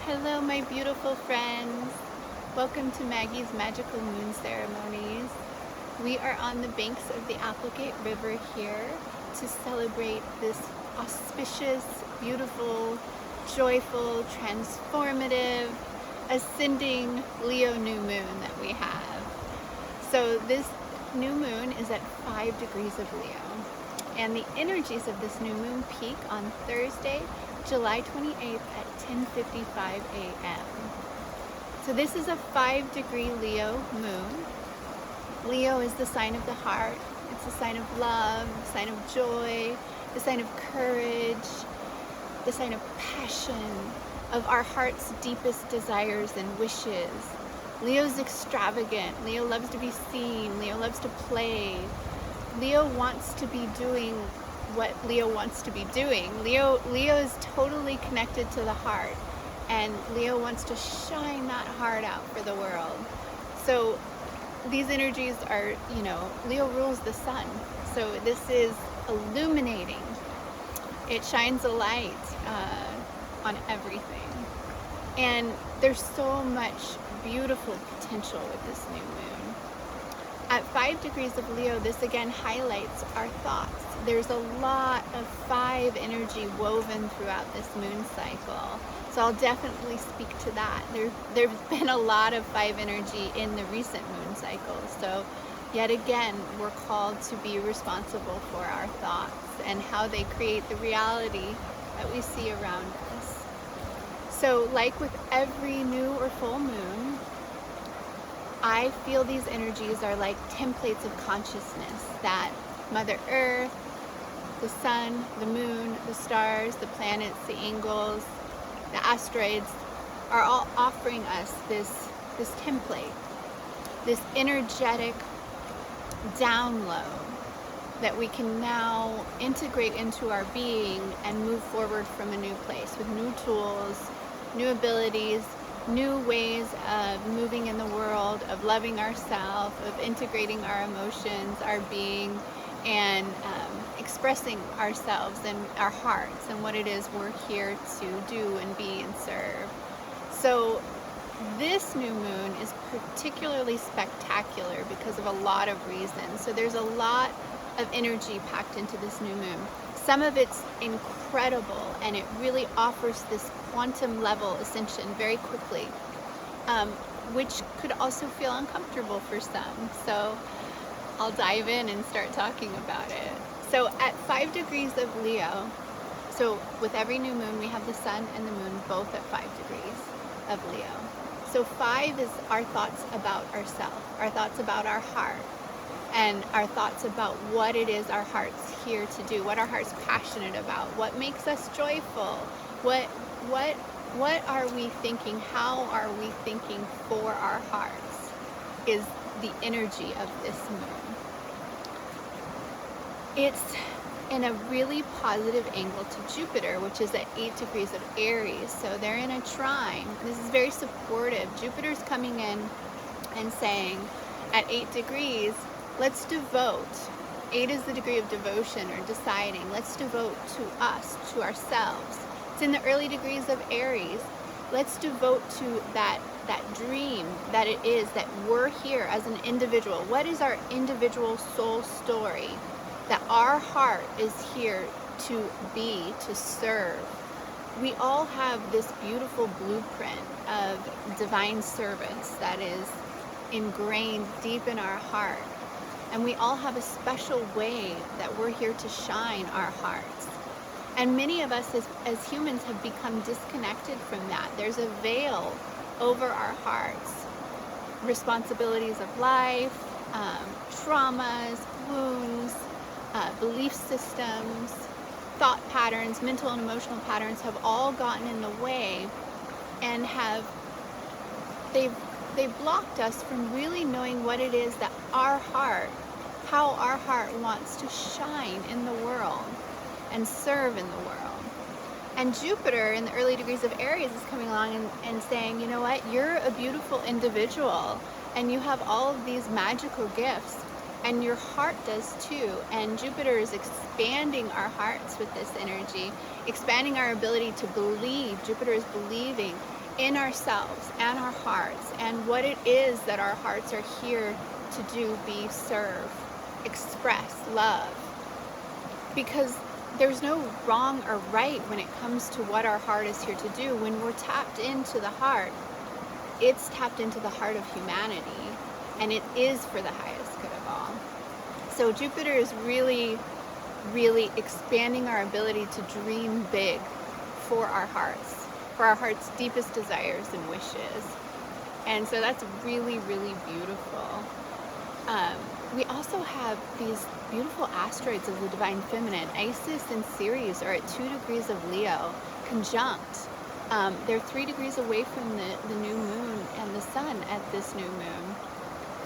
Hello, my beautiful friends. Welcome to Maggie's Magical Moon Ceremonies. We are on the banks of the Applegate River here to celebrate this auspicious, beautiful, joyful, transformative, ascending Leo new moon that we have. So this new moon is at 5 degrees of Leo. And the energies of this new moon peak on Thursday, July 28th at 10:55 a.m. So this is a 5-degree Leo moon. Leo is the sign of the heart. It's a sign of love, the sign of joy, the sign of courage, the sign of passion, of our heart's deepest desires and wishes. Leo's extravagant. Leo loves to be seen. Leo loves to play. Leo wants to be doing what Leo wants to be doing. Leo is totally connected to the heart, and Leo wants to shine that heart out for the world. So these energies are, Leo rules the sun. So this is illuminating. It shines a light on everything. And there's so much beautiful potential with this new moon. At 5 degrees of Leo, this again highlights our thoughts. There's a lot of 5 energy woven throughout this moon cycle. So I'll definitely speak to that. There's been a lot of 5 energy in the recent moon cycle. So yet again, we're called to be responsible for our thoughts and how they create the reality that we see around us. So like with every new or full moon, I feel these energies are like templates of consciousness that Mother Earth, the sun, the moon, the stars, the planets, the angels, the asteroids are all offering us this template, this energetic download that we can now integrate into our being and move forward from a new place with new tools, new abilities, new ways of moving in the world, of loving ourselves, of integrating our emotions, our being, and expressing ourselves and our hearts and what it is we're here to do and be and serve. So this new moon is particularly spectacular because of a lot of reasons. So there's a lot of energy packed into this new moon. Some of it's incredible, and it really offers this quantum level ascension very quickly, which could also feel uncomfortable for some. So I'll dive in and start talking about it. So at 5 degrees of Leo, so with every new moon, we have the sun and the moon both at 5 degrees of Leo. So 5 is our thoughts about ourselves, our thoughts about our heart, and our thoughts about what it is our heart's here to do, what our heart's passionate about, what makes us joyful, what are we thinking, how are we thinking for our hearts is the energy of this moon. It's in a really positive angle to Jupiter, which is at 8 degrees of Aries. So they're in a trine. This is very supportive. Jupiter's coming in and saying at 8 degrees, let's devote. 8 is the degree of devotion or deciding. Let's devote to us, to ourselves. It's in the early degrees of Aries. Let's devote to that dream that it is that we're here as an individual. What is our individual soul story? That our heart is here to be, to serve. We all have this beautiful blueprint of divine service that is ingrained deep in our heart. And we all have a special way that we're here to shine our hearts. And many of us as humans have become disconnected from that. There's a veil over our hearts. Responsibilities of life, traumas, wounds, belief systems, thought patterns, mental and emotional patterns have all gotten in the way and they've blocked us from really knowing what it is that our heart, how our heart wants to shine in the world and serve in the world. And Jupiter in the early degrees of Aries is coming along and saying, you know what, you're a beautiful individual and you have all of these magical gifts. And your heart does too. And Jupiter is expanding our hearts with this energy, expanding our ability to believe. Jupiter is believing in ourselves and our hearts, and what it is that our hearts are here to do, be, serve, express, love. Because there's no wrong or right when it comes to what our heart is here to do. When we're tapped into the heart, it's tapped into the heart of humanity, and it is for the highest good of all. So Jupiter is really, really expanding our ability to dream big for our heart's deepest desires and wishes. And so that's really, really beautiful. We also have these beautiful asteroids of the divine feminine. Isis and Ceres are at 2 degrees of Leo, conjunct. They're 3 degrees away from the new moon and the sun at this new moon.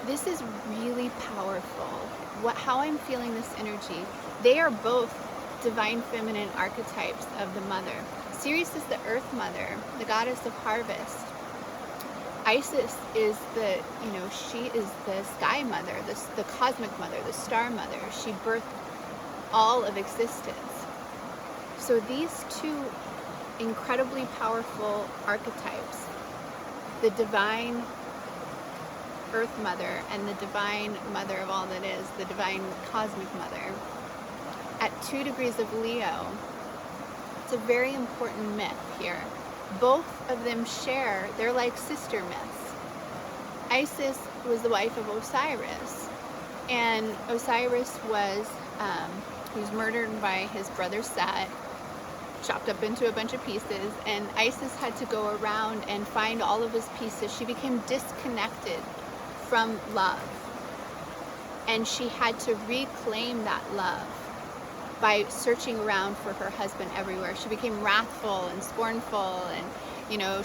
This is really powerful. How I'm feeling this energy, they are both divine feminine archetypes of the mother. Ceres is the earth mother, the goddess of harvest. Isis is she is the sky mother, the cosmic mother, the star mother. She birthed all of existence. So these two incredibly powerful archetypes, the divine earth mother and the divine mother of all that is, the divine cosmic mother, at 2 degrees of Leo, it's a very important myth here. Both of them they're like sister myths. Isis was the wife of Osiris, and Osiris was murdered by his brother Set, chopped up into a bunch of pieces, and Isis had to go around and find all of his pieces. She became disconnected from love, and she had to reclaim that love by searching around for her husband everywhere. She became wrathful and scornful, and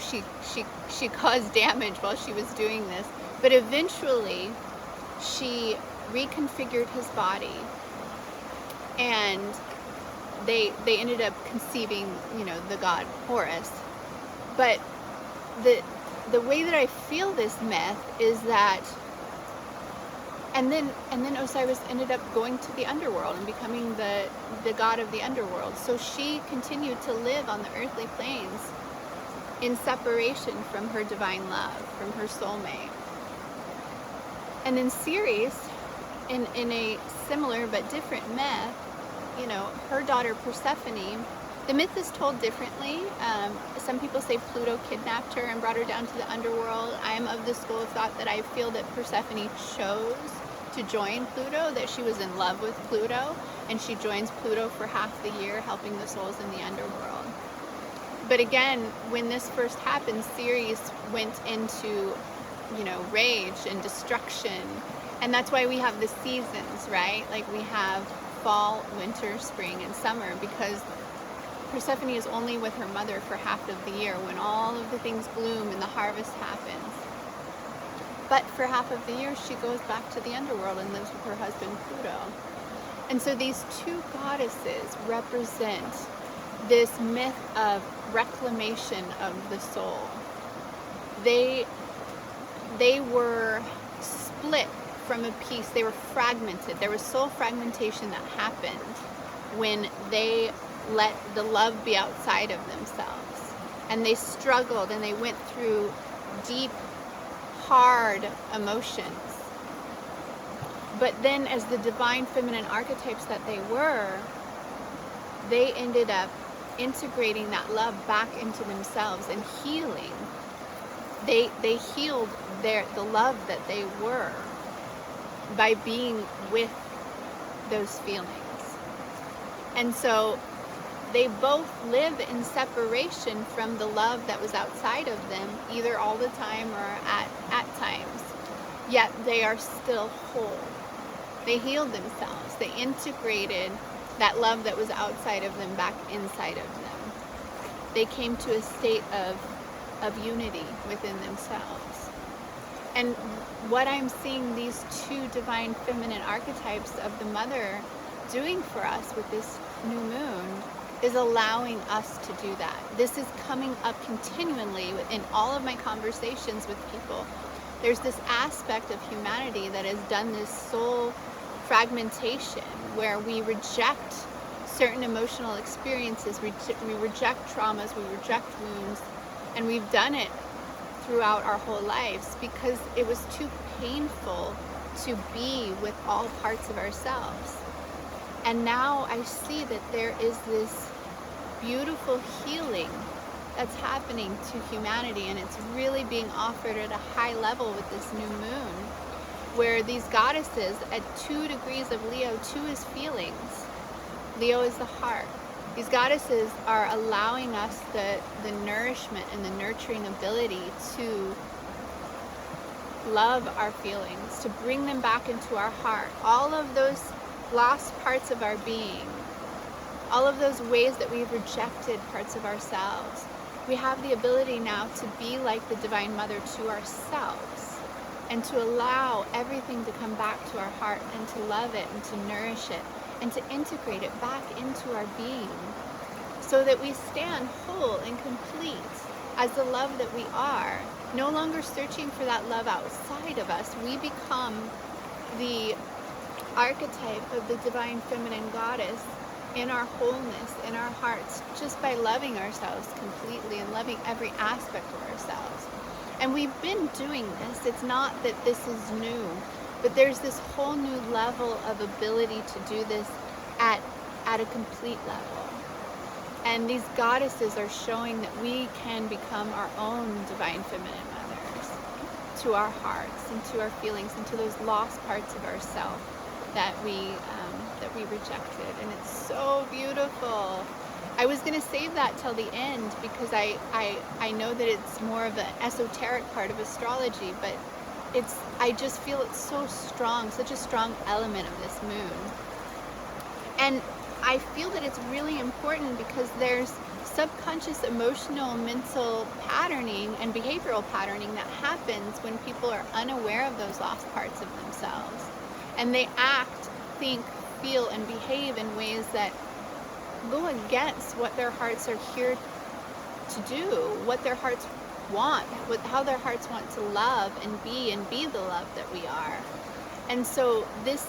she caused damage while she was doing this. But eventually she reconfigured his body, and they ended up conceiving, the god Horus. But the way that I feel this myth is that and then Osiris ended up going to the underworld and becoming the god of the underworld. So she continued to live on the earthly planes in separation from her divine love, from her soulmate. And then Ceres, in a similar but different myth, her daughter Persephone, the myth is told differently. Some people say Pluto kidnapped her and brought her down to the underworld. I am of the school of thought that I feel that Persephone chose to join Pluto, that she was in love with Pluto, and she joins Pluto for half the year, helping the souls in the underworld. But again, when this first happened, Ceres went into, rage and destruction. And that's why we have the seasons, right? Like we have fall, winter, spring, and summer, because Persephone is only with her mother for half of the year when all of the things bloom and the harvest happens. But for half of the year, she goes back to the underworld and lives with her husband, Pluto. And so these two goddesses represent this myth of reclamation of the soul. They were split from a piece. They were fragmented. There was soul fragmentation that happened when they let the love be outside of themselves. And they struggled and they went through deep, hard emotions. But then as the divine feminine archetypes that they were, they ended up integrating that love back into themselves and healing. They healed the love that they were by being with those feelings. And so they both live in separation from the love that was outside of them, either all the time or at times. Yet they are still whole. They healed themselves. They integrated that love that was outside of them back inside of them. They came to a state of unity within themselves. And what I'm seeing these two divine feminine archetypes of the mother doing for us with this new moon is allowing us to do that. This is coming up continually in all of my conversations with people. There's this aspect of humanity that has done this soul fragmentation where we reject certain emotional experiences, we reject traumas, we reject wounds, And we've done it throughout our whole lives because it was too painful to be with all parts of ourselves. And now I see that there is this beautiful healing that's happening to humanity, and it's really being offered at a high level with this new moon, where these goddesses at 2 degrees of Leo, 2 is feelings, Leo is the heart. These goddesses are allowing us the nourishment and the nurturing ability to love our feelings, to bring them back into our heart. All of those lost parts of our being, all of those ways that we've rejected parts of ourselves, we have the ability now to be like the Divine Mother to ourselves and to allow everything to come back to our heart and to love it and to nourish it and to integrate it back into our being so that we stand whole and complete as the love that we are, no longer searching for that love outside of us. We become the archetype of the Divine Feminine Goddess in our wholeness, in our hearts, just by loving ourselves completely and loving every aspect of ourselves. And we've been doing this. It's not that this is new, but there's this whole new level of ability to do this at a complete level. And these goddesses are showing that we can become our own Divine Feminine Mothers to our hearts and to our feelings and to those lost parts of ourselves that we rejected. And it's so beautiful. I was going to save that till the end because I know that it's more of an esoteric part of astrology, but I just feel it's so strong, such a strong element of this moon. And I feel that it's really important because there's subconscious emotional, mental patterning and behavioral patterning that happens when people are unaware of those lost parts of themselves. And they act, think, feel, and behave in ways that go against what their hearts are here to do, what their hearts want, how their hearts want to love and be the love that we are. And so this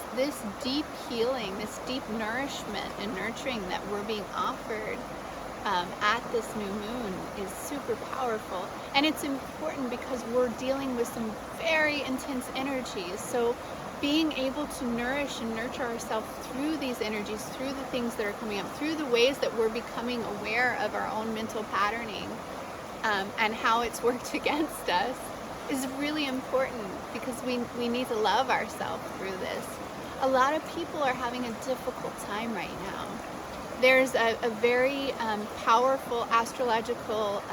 deep healing, this deep nourishment and nurturing that we're being offered at this new moon is super powerful. And it's important because we're dealing with some very intense energies. So being able to nourish and nurture ourselves through these energies, through the things that are coming up, through the ways that we're becoming aware of our own mental patterning and how it's worked against us is really important because we need to love ourselves through this. A lot of people are having a difficult time right now. There's a very powerful astrological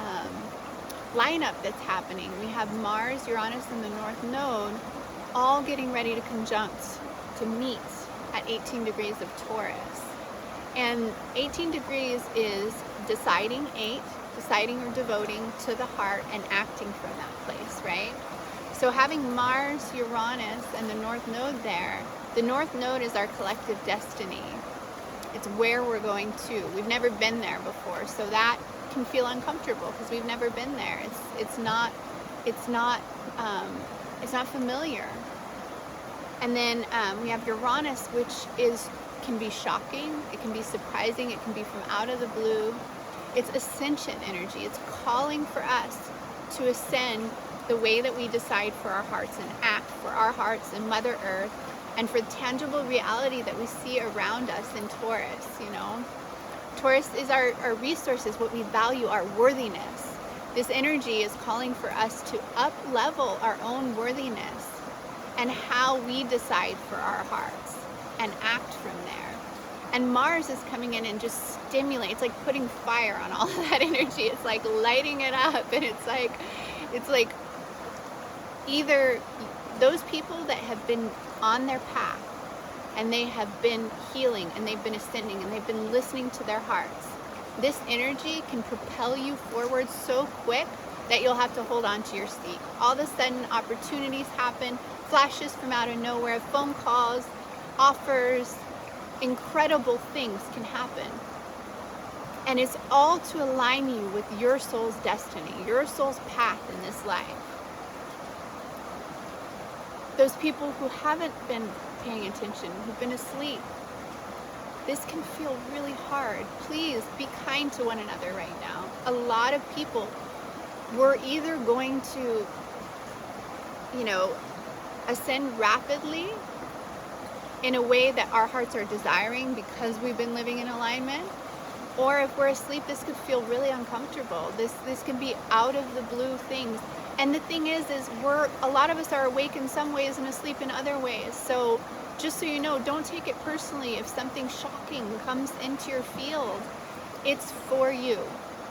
lineup that's happening. We have Mars, Uranus, and the North Node all getting ready to conjunct, to meet at 18 degrees of Taurus. And 18 degrees is deciding or devoting to the heart and acting from that place, right? So having Mars, Uranus, and the North Node there, the North Node is our collective destiny. It's where we're going to. We've never been there before, so that can feel uncomfortable because we've never been there. It's not familiar. And then we have Uranus, which can be shocking, it can be surprising, it can be from out of the blue. It's ascension energy. It's calling for us to ascend the way that we decide for our hearts and act for our hearts and Mother Earth and for tangible reality that we see around us in Taurus, you know. Taurus is our resources, what we value, our worthiness. This energy is calling for us to up-level our own worthiness and how we decide for our hearts and act from there. And Mars is coming in and just stimulate. It's like putting fire on all of that energy. It's like lighting it up, and it's like either those people that have been on their path and they have been healing and they've been ascending and they've been listening to their hearts. This energy can propel you forward so quick that you'll have to hold on to your seat. All of a sudden, opportunities happen, flashes from out of nowhere, phone calls, offers, incredible things can happen. And it's all to align you with your soul's destiny, your soul's path in this life. Those people who haven't been paying attention, who've been asleep, this can feel really hard. Please be kind to one another right now. A lot of people we're either going to, ascend rapidly in a way that our hearts are desiring because we've been living in alignment, or if we're asleep, this could feel really uncomfortable. This can be out of the blue things. And the thing is a lot of us are awake in some ways and asleep in other ways. So just so you know, don't take it personally if something shocking comes into your field. It's for you.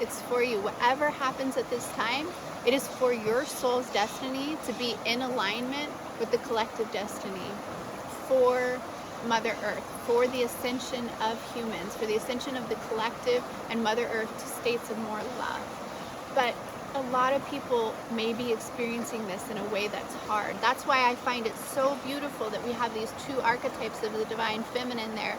It's for you. Whatever happens at this time, it is for your soul's destiny to be in alignment with the collective destiny, for Mother Earth, for the ascension of humans, for the ascension of the collective and Mother Earth to states of more love. But a lot of people may be experiencing this in a way that's hard. That's why I find it so beautiful that we have these two archetypes of the divine feminine there,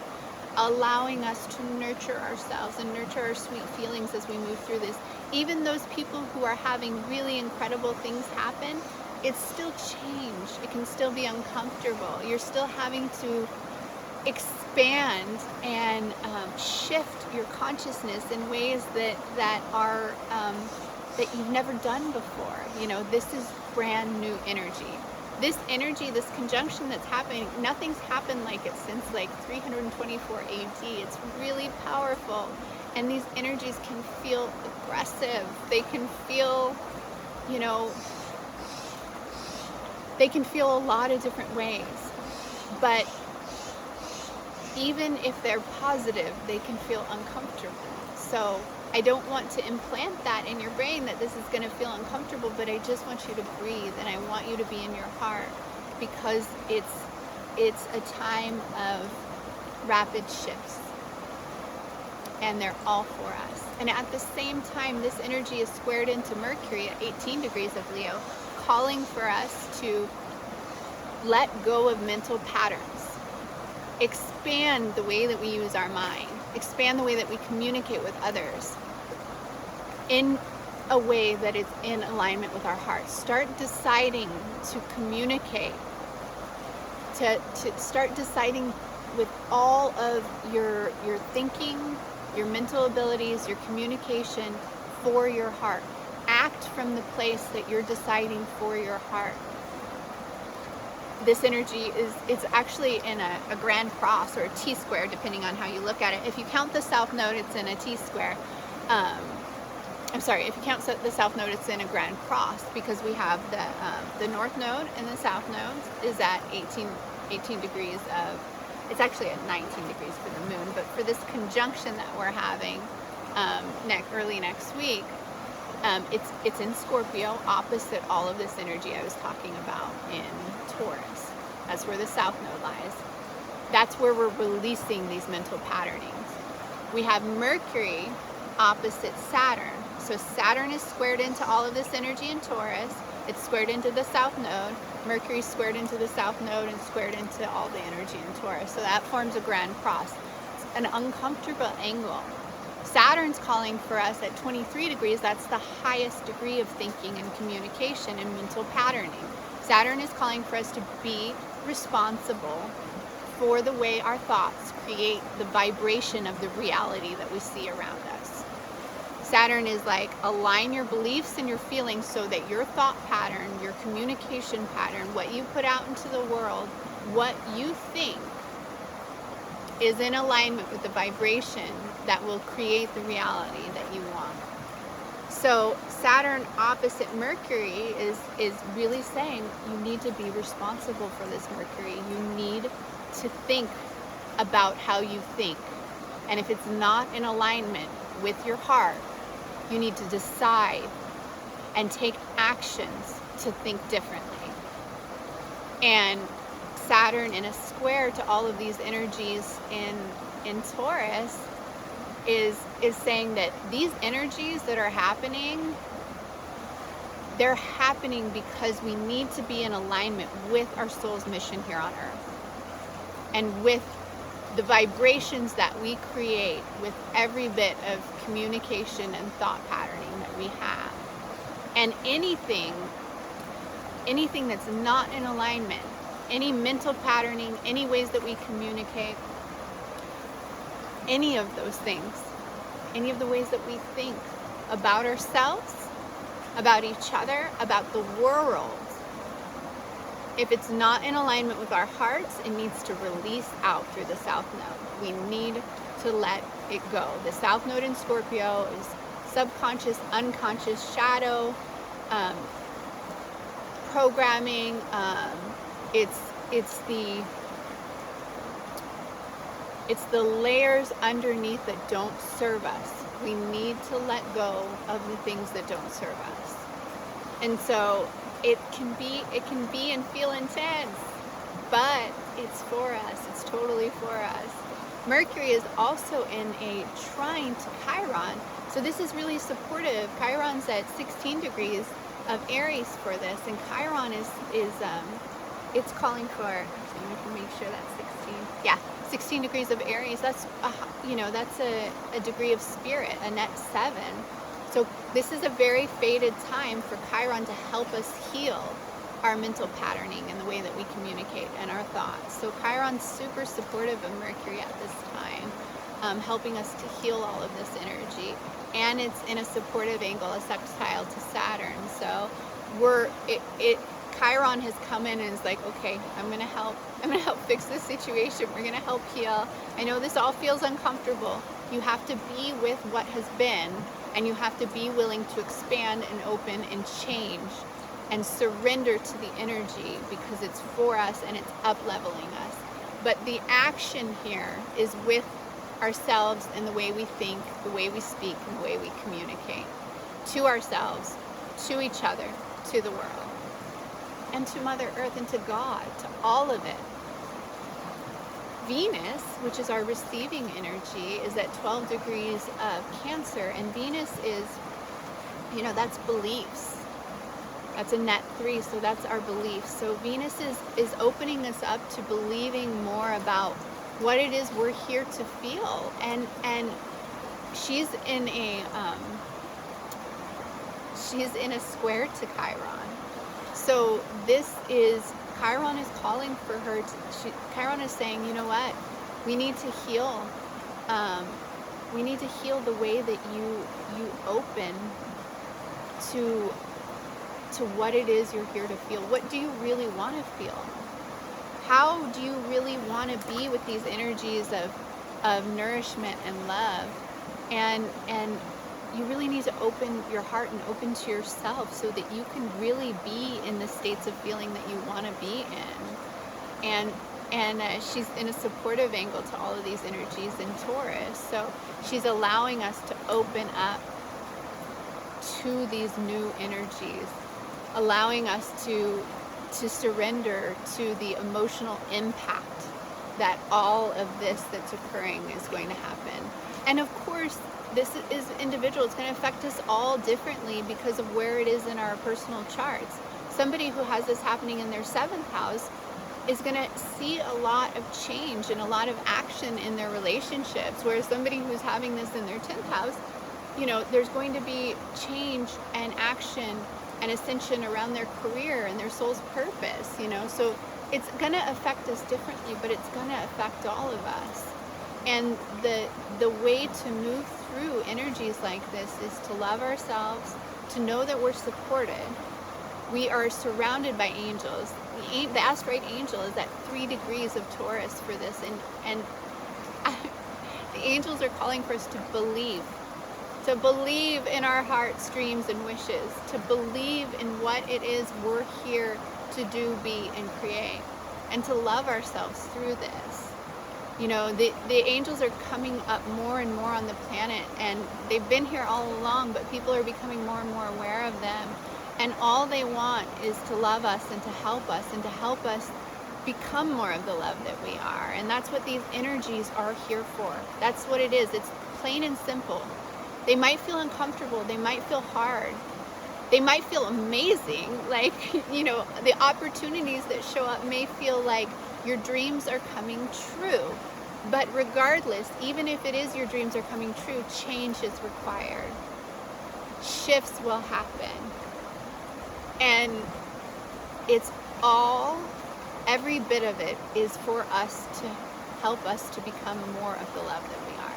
allowing us to nurture ourselves and nurture our sweet feelings as we move through this. Even those people who are having really incredible things happen, it's still change. It can still be uncomfortable. You're still having to expand and shift your consciousness in ways that are that you've never done before. This is brand new energy. This energy, this conjunction that's happening, nothing's happened like it since like 324 AD. It's really powerful. And these energies can feel aggressive. They can feel, they can feel a lot of different ways. But even if they're positive, they can feel uncomfortable. So I don't want to implant that in your brain that this is going to feel uncomfortable, but I just want you to breathe, and I want you to be in your heart, because it's a time of rapid shifts, and they're all for us. And at the same time, this energy is squared into Mercury at 18 degrees of Leo, calling for us to let go of mental patterns, expand the way that we use our mind, expand the way that we communicate with others in a way that is in alignment with our hearts. Start deciding to communicate, to start deciding with all of your thinking, your mental abilities, your communication for your heart. Act from the place that you're deciding for your heart. This energy it's actually in a grand cross or a T-square, depending on how you look at it. If you count the south node, it's in a T-square. If you count the south node, it's in a grand cross, because we have the north node and the south node is at 18 degrees of, it's actually at 19 degrees for the moon, but for this conjunction that we're having early next week, it's in Scorpio, opposite all of this energy I was talking about in Taurus. That's where the south node lies. That's where we're releasing these mental patternings. We have Mercury opposite Saturn. So Saturn is squared into all of this energy in Taurus. It's squared into the south node. Mercury squared into the south node and squared into all the energy in Taurus. So that forms a grand cross. It's an uncomfortable angle. Saturn's calling for us at 23 degrees. That's the highest degree of thinking and communication and mental patterning. Saturn is calling for us to be responsible for the way our thoughts create the vibration of the reality that we see around us. Saturn is like, align your beliefs and your feelings so that your thought pattern, your communication pattern, what you put out into the world, what you think is in alignment with the vibration that will create the reality that you want. So Saturn opposite Mercury is really saying you need to be responsible for this Mercury. You need to think about how you think. And if it's not in alignment with your heart, you need to decide and take actions to think differently. And Saturn in a square to all of these energies in Taurus is saying that these energies that are happening, they're happening because we need to be in alignment with our soul's mission here on Earth, and with the vibrations that we create with every bit of communication and thought patterning that we have. And anything that's not in alignment, any mental patterning, any ways that we communicate, any of those things, any of the ways that we think about ourselves, about each other, about the world. If it's not in alignment with our hearts, it needs to release out through the South Node. We need to let it go. The South Node in Scorpio is subconscious, unconscious, shadow, programming. It's the layers underneath that don't serve us. We need to let go of the things that don't serve us. And so it can be and feel intense, but it's for us. It's totally for us. Mercury is also in a trine to Chiron, so this is really supportive. Chiron's at 16 degrees of Aries for this, and Chiron is it's calling for, actually, we can make sure that's 16. Yeah, 16 degrees of Aries. That's that's a degree of spirit, a net 7. So this is a very fated time for Chiron to help us heal our mental patterning and the way that we communicate and our thoughts. So Chiron's super supportive of Mercury at this time, helping us to heal all of this energy. And it's in a supportive angle, a sextile to Saturn. So Chiron has come in and is like, okay, I'm gonna help fix this situation. We're gonna help heal. I know this all feels uncomfortable. You have to be with what has been, and you have to be willing to expand and open and change and surrender to the energy, because it's for us and it's up-leveling us. But the action here is with ourselves and the way we think, the way we speak, and the way we communicate to ourselves, to each other, to the world, and to Mother Earth, and to God, to all of it. Venus, which is our receiving energy, is at 12 degrees of Cancer, and Venus is, that's beliefs. That's a net 3, so that's our beliefs. So Venus is opening us up to believing more about what it is we're here to feel, and she's in a square to Chiron. So Chiron is calling for her. Chiron is saying, you know what? We need to heal. We need to heal the way that you open to what it is you're here to feel. What do you really want to feel? How do you really want to be with these energies of nourishment and love? And you really need to open your heart and open to yourself so that you can really be in the states of feeling that you want to be in. And she's in a supportive angle to all of these energies in Taurus. So she's allowing us to open up to these new energies, allowing us to surrender to the emotional impact that all of this that's occurring is going to happen. And of course, this is individual. It's going to affect us all differently because of where it is in our personal charts. Somebody who has this happening in their 7th house is going to see a lot of change and a lot of action in their relationships, whereas somebody who's having this in their 10th house, there's going to be change and action and ascension around their career and their soul's purpose, so it's going to affect us differently, but it's going to affect all of us. And the way to move through energies like this is to love ourselves, to know that we're supported. We are surrounded by angels. The asteroid angel is at 3 degrees of Taurus for this, and the angels are calling for us to believe in our hearts, dreams, and wishes, to believe in what it is we're here to do, be, and create, and to love ourselves through this. The angels are coming up more and more on the planet, and they've been here all along, but people are becoming more and more aware of them. And all they want is to love us and to help us become more of the love that we are. And that's what these energies are here for. That's what it is. It's plain and simple. They might feel uncomfortable. They might feel hard. They might feel amazing. The opportunities that show up may feel like your dreams are coming true. But regardless, even if it is your dreams are coming true, change is required. Shifts will happen. And it's every bit of it is for us to help us to become more of the love that we are.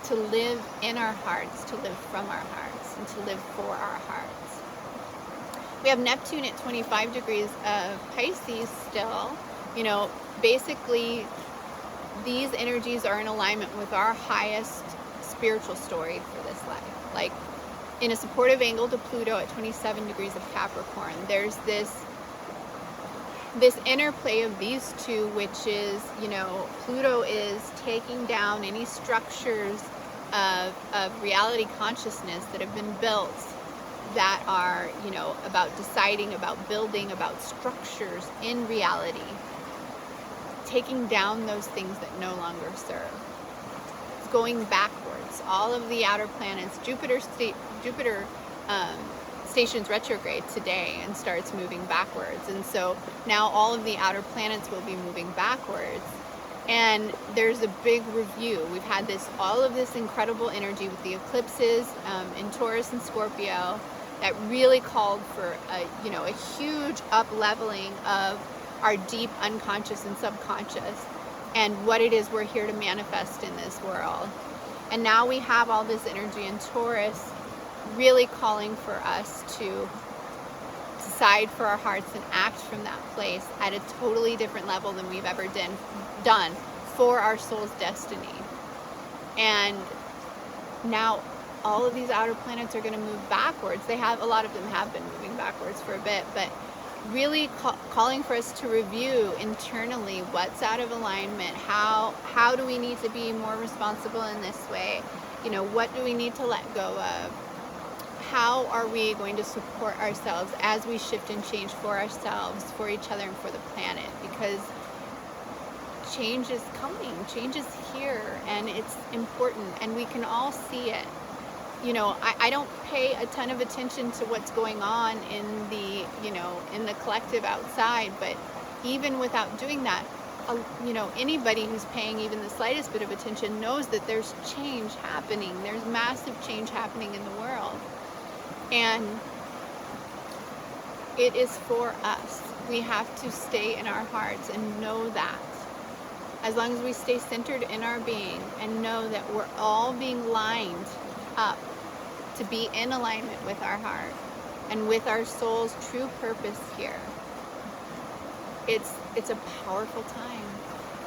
To live in our hearts, to live from our hearts. and to live for our hearts. We have Neptune at 25 degrees of Pisces still. You know, basically these energies are in alignment with our highest spiritual story for this life. Like in a supportive angle to Pluto at 27 degrees of Capricorn, there's this interplay of these two, which is, you know, Pluto is taking down any structures of reality consciousness that have been built that are, you know, about deciding, about building, about structures in reality, taking down those things that no longer serve. It's going backwards. All of the outer planets, Jupiter stations retrograde today and starts moving backwards, and so now all of the outer planets will be moving backwards, and there's a big review. We've had all of this incredible energy with the eclipses in Taurus and Scorpio that really called for a huge up-leveling of our deep unconscious and subconscious and what it is we're here to manifest in this world. And now we have all this energy in Taurus really calling for us to decide for our hearts and act from that place at a totally different level than we've ever done for our soul's destiny. And now all of these outer planets are going to move backwards. A lot of them have been moving backwards for a bit, but really calling for us to review internally what's out of alignment, how do we need to be more responsible in this way, you know, what do we need to let go of, how are we going to support ourselves as we shift and change for ourselves, for each other, and for the planet, because change is coming, change is here, and it's important, and we can all see it. You know, I don't pay a ton of attention to what's going on in the, you know, in the collective outside, but even without doing that, you know, anybody who's paying even the slightest bit of attention knows that there's change happening. There's massive change happening in the world. And it is for us. We have to stay in our hearts and know that. As long as we stay centered in our being and know that we're all being lined up to be in alignment with our heart and with our soul's true purpose here, it's a powerful time,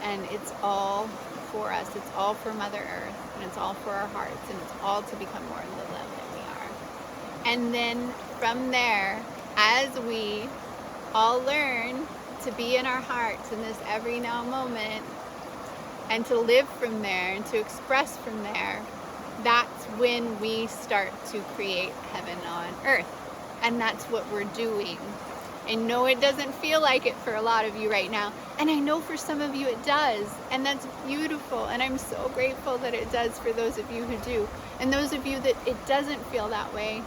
and it's all for us. It's all for Mother Earth, and it's all for our hearts, and it's all to become more of the love that we are. And then from there, as we all learn to be in our hearts in this every now moment and to live from there and to express from there, that's when we start to create heaven on earth. And that's what we're doing. I know it doesn't feel like it for a lot of you right now, and I know for some of you it does, and that's beautiful, and I'm so grateful that it does for those of you who do. And those of you that it doesn't feel that way,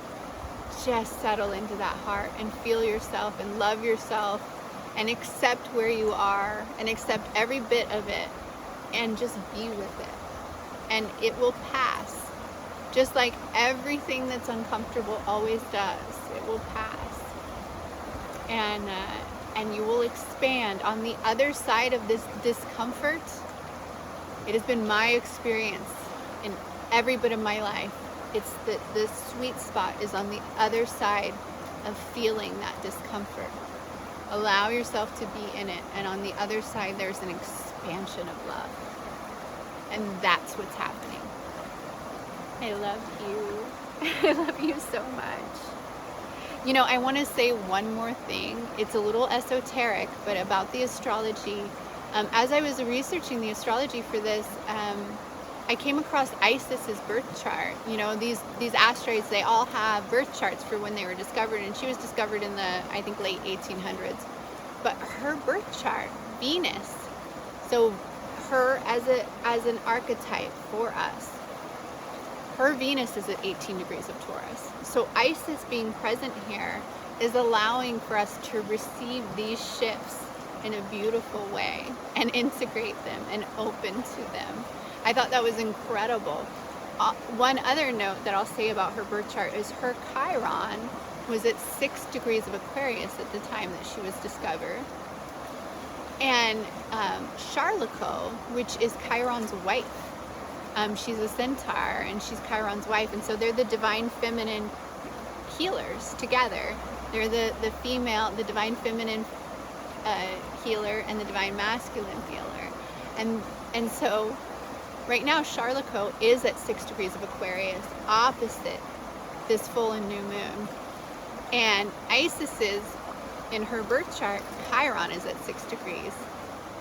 just settle into that heart and feel yourself and love yourself and accept where you are and accept every bit of it and just be with it. And it will pass, just like everything that's uncomfortable always does. It will pass. And you will expand on the other side of this discomfort. It has been my experience in every bit of my life. It's that the sweet spot is on the other side of feeling that discomfort. Allow yourself to be in it, and on the other side there's an expansion of love. And that's what's happening. I love you. I love you so much. You know, I want to say one more thing. It's a little esoteric, but about the astrology. As I was researching the astrology for this, I came across Isis's birth chart. You know, these asteroids, they all have birth charts for when they were discovered, and she was discovered in the, I think, late 1800s. But her birth chart, Venus, so her as an archetype for us, her Venus is at 18 degrees of Taurus. So Isis being present here is allowing for us to receive these shifts in a beautiful way and integrate them and open to them. I thought that was incredible. One other note that I'll say about her birth chart is her Chiron was at 6 degrees of Aquarius at the time that she was discovered. And Astrological, which is Chiron's wife, She's a centaur, and she's Chiron's wife, and so they're the divine feminine healers together. They're the divine feminine healer and the divine masculine healer. And so right now Charlotte is at 6 degrees of Aquarius, opposite this full and new moon. And Isis's, in her birth chart, Chiron is at 6 degrees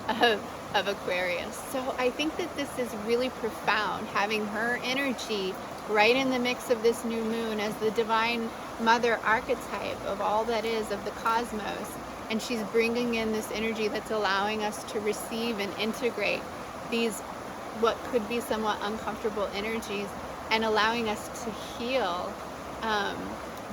of Aquarius. So I think that this is really profound, having her energy right in the mix of this new moon as the divine mother archetype of all that is, of the cosmos. And she's bringing in this energy that's allowing us to receive and integrate these, what could be somewhat uncomfortable energies, and allowing us to heal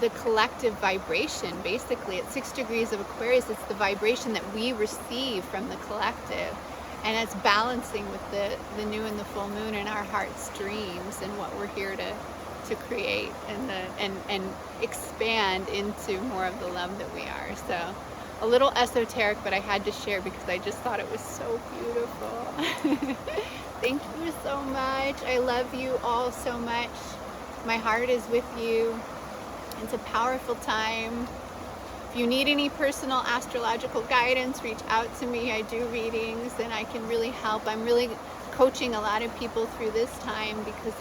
the collective vibration. Basically, at 6 degrees of Aquarius, it's the vibration that we receive from the collective. And it's balancing with the new and the full moon in our heart's dreams and what we're here to create and expand into more of the love that we are. So a little esoteric, but I had to share because I just thought it was so beautiful. Thank you so much. I love you all so much. My heart is with you. It's a powerful time. If you need any personal astrological guidance, reach out to me. I do readings and I can really help. I'm really coaching a lot of people through this time because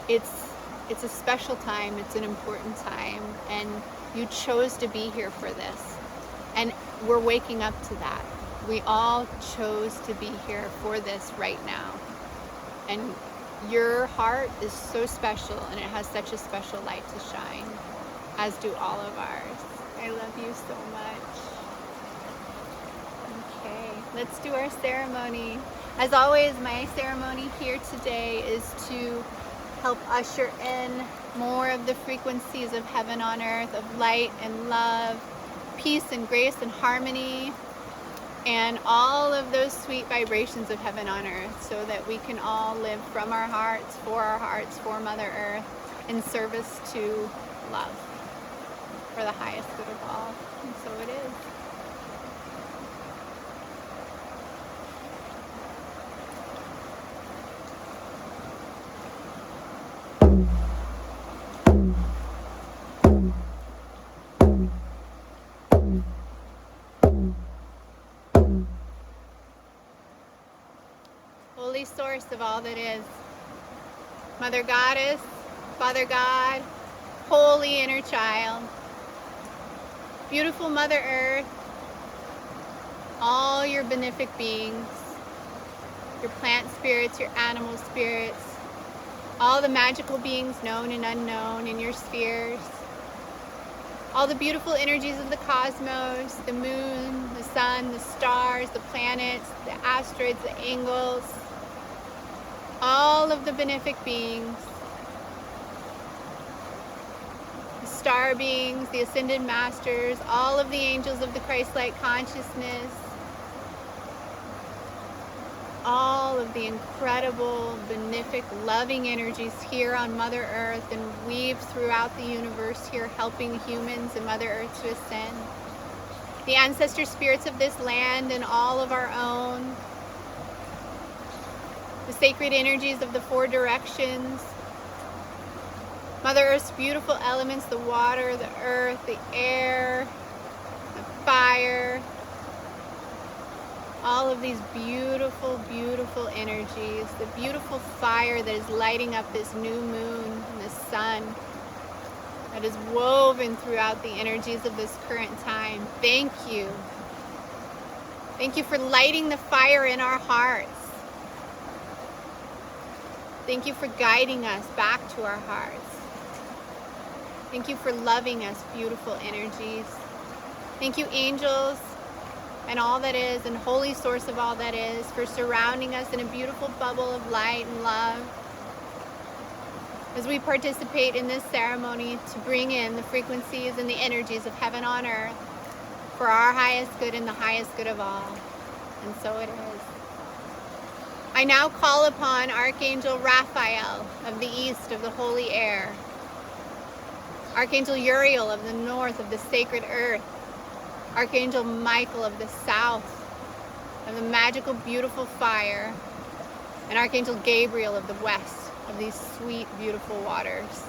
it's a special time. It's an important time, and you chose to be here for this. And we're waking up to that. We all chose to be here for this right now. And your heart is so special, and it has such a special light to shine, as do all of ours. I love you so much. Okay, let's do our ceremony. As always, my ceremony here today is to help usher in more of the frequencies of heaven on earth, of light and love, peace and grace and harmony, and all of those sweet vibrations of heaven on earth, so that we can all live from our hearts, for Mother Earth, in service to love, for the highest good of all. And so it is. Holy source of all that is, Mother Goddess, Father God, holy inner child, beautiful Mother Earth, all your benefic beings, your plant spirits, your animal spirits, all the magical beings known and unknown in your spheres, all the beautiful energies of the cosmos, the moon, the sun, the stars, the planets, the asteroids, the angels, all of the benefic beings, the star beings, the ascended masters, all of the angels of the Christ-like consciousness, all of the incredible, benefic, loving energies here on Mother Earth and weave throughout the universe here, helping humans and Mother Earth to ascend. The ancestor spirits of this land and all of our own. The sacred energies of the 4 directions. Mother Earth's beautiful elements, the water, the earth, the air, the fire. All of these beautiful, beautiful energies, the beautiful fire that is lighting up this new moon and the sun, that is woven throughout the energies of this current time. Thank you. Thank you for lighting the fire in our hearts. Thank you for guiding us back to our hearts. Thank you for loving us, beautiful energies. Thank you, angels, and all that is, and holy source of all that is, for surrounding us in a beautiful bubble of light and love as we participate in this ceremony to bring in the frequencies and the energies of heaven on earth for our highest good and the highest good of all. And so it is. I now call upon Archangel Raphael of the east of the holy air, Archangel Uriel of the north of the sacred earth, Archangel Michael of the south of the magical, beautiful fire, and Archangel Gabriel of the west, of these sweet, beautiful waters.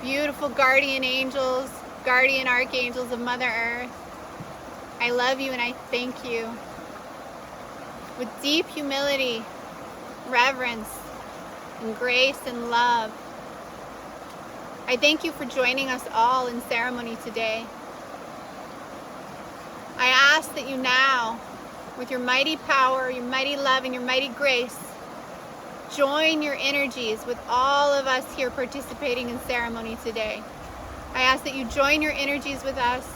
Beautiful guardian angels, guardian archangels of Mother Earth, I love you and I thank you. With deep humility, reverence, and grace and love, I thank you for joining us all in ceremony today. I ask that you now, with your mighty power, your mighty love, and your mighty grace, join your energies with all of us here participating in ceremony today. I ask that you join your energies with us,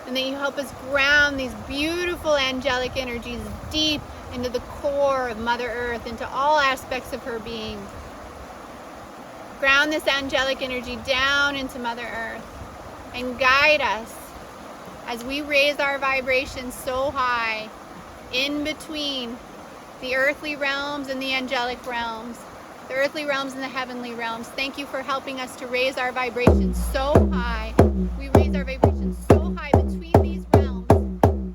and that you help us ground these beautiful angelic energies deep into the core of Mother Earth, into all aspects of her being. Ground this angelic energy down into Mother Earth and guide us as we raise our vibrations so high in between the earthly realms and the angelic realms, the earthly realms and the heavenly realms. Thank you for helping us to raise our vibrations so high. We raise our vibrations so high between these realms,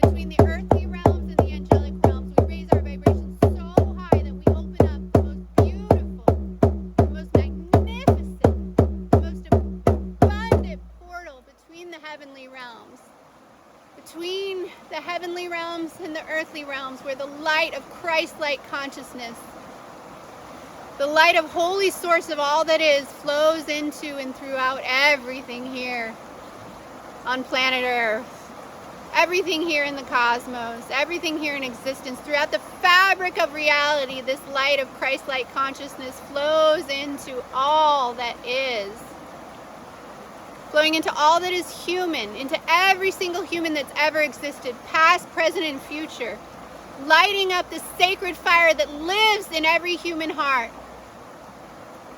between the earthly realms and the angelic realms. We raise our vibrations so high that we open up the most beautiful, the most magnificent, the most abundant portal between the heavenly realms. Between the heavenly realms and the earthly realms, where the light of Christ-like consciousness, the light of holy source of all that is, flows into and throughout everything here on planet Earth, everything here in the cosmos, everything here in existence. Throughout the fabric of reality, this light of Christ-like consciousness flows into all that is. Flowing into all that is human, into every single human that's ever existed, past, present, and future. Lighting up the sacred fire that lives in every human heart.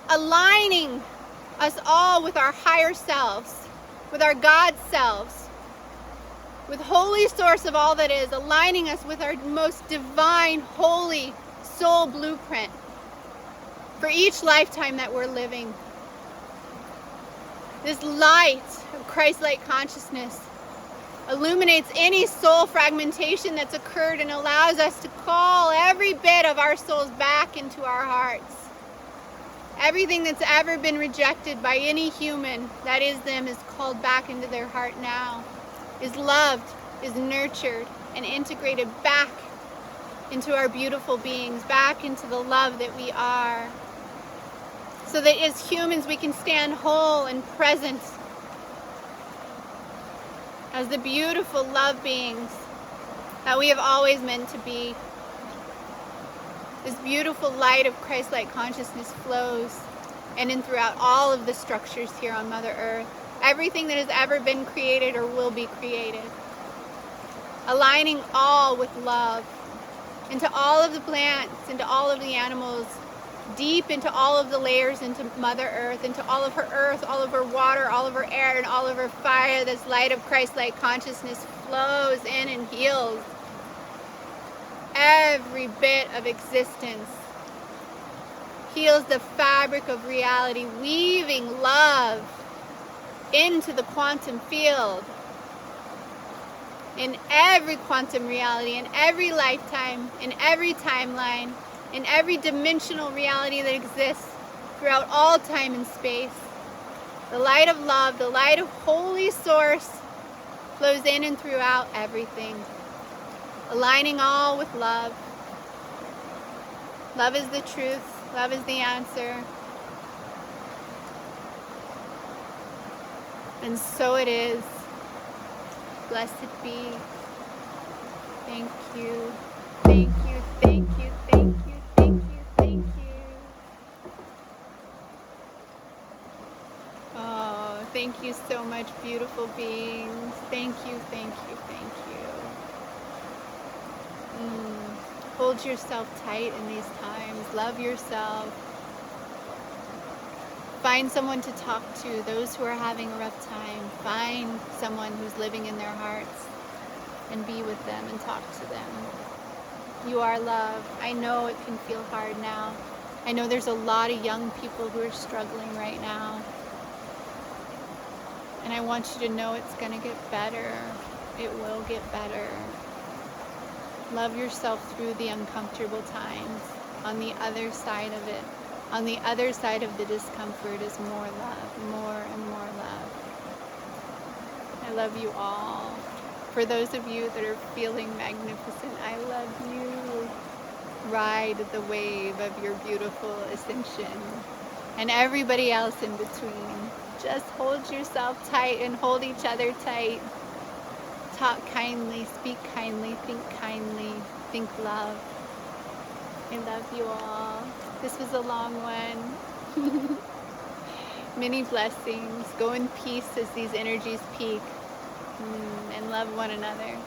Aligning us all with our higher selves, with our God selves, with holy source of all that is, aligning us with our most divine, holy soul blueprint for each lifetime that we're living. This light of Christ-like consciousness illuminates any soul fragmentation that's occurred and allows us to call every bit of our souls back into our hearts. Everything that's ever been rejected by any human that is them is called back into their heart now, is loved, is nurtured, and integrated back into our beautiful beings, back into the love that we are. So that as humans we can stand whole and present as the beautiful love beings that we have always meant to be. This beautiful light of Christ-like consciousness flows in and throughout all of the structures here on Mother Earth. Everything that has ever been created or will be created. Aligning all with love. Into all of the plants, into all of the animals, deep into all of the layers, into Mother Earth, into all of her water, all of her air, and all of her fire. This light of Christ-like consciousness flows in and heals every bit of existence. Heals the fabric of reality, weaving love into the quantum field. In every quantum reality, in every lifetime, in every timeline, in every dimensional reality that exists throughout all time and space. The light of love, the light of holy source flows in and throughout everything, aligning all with love. Love is the truth. Love is the answer. And so it is. Blessed be. Thank you. Thank you. Thank you. Thank you. Thank you. Thank you. Oh, thank you so much, beautiful beings. Thank you. Thank you. Thank you. Hold yourself tight in these times. Love yourself. Find someone to talk to, those who are having a rough time. Find someone who's living in their hearts and be with them and talk to them. You are love. I know it can feel hard now. I know there's a lot of young people who are struggling right now. And I want you to know it's going to get better. It will get better. Love yourself through the uncomfortable times. On the other side of it, on the other side of the discomfort is more love, more and more love. I love you all. For those of you that are feeling magnificent, I love you. Ride the wave of your beautiful ascension. And everybody else in between. Just hold yourself tight and hold each other tight. Talk kindly, speak kindly, think love. I love you all. This was a long one. Many blessings. Go in peace as these energies peak. And love one another.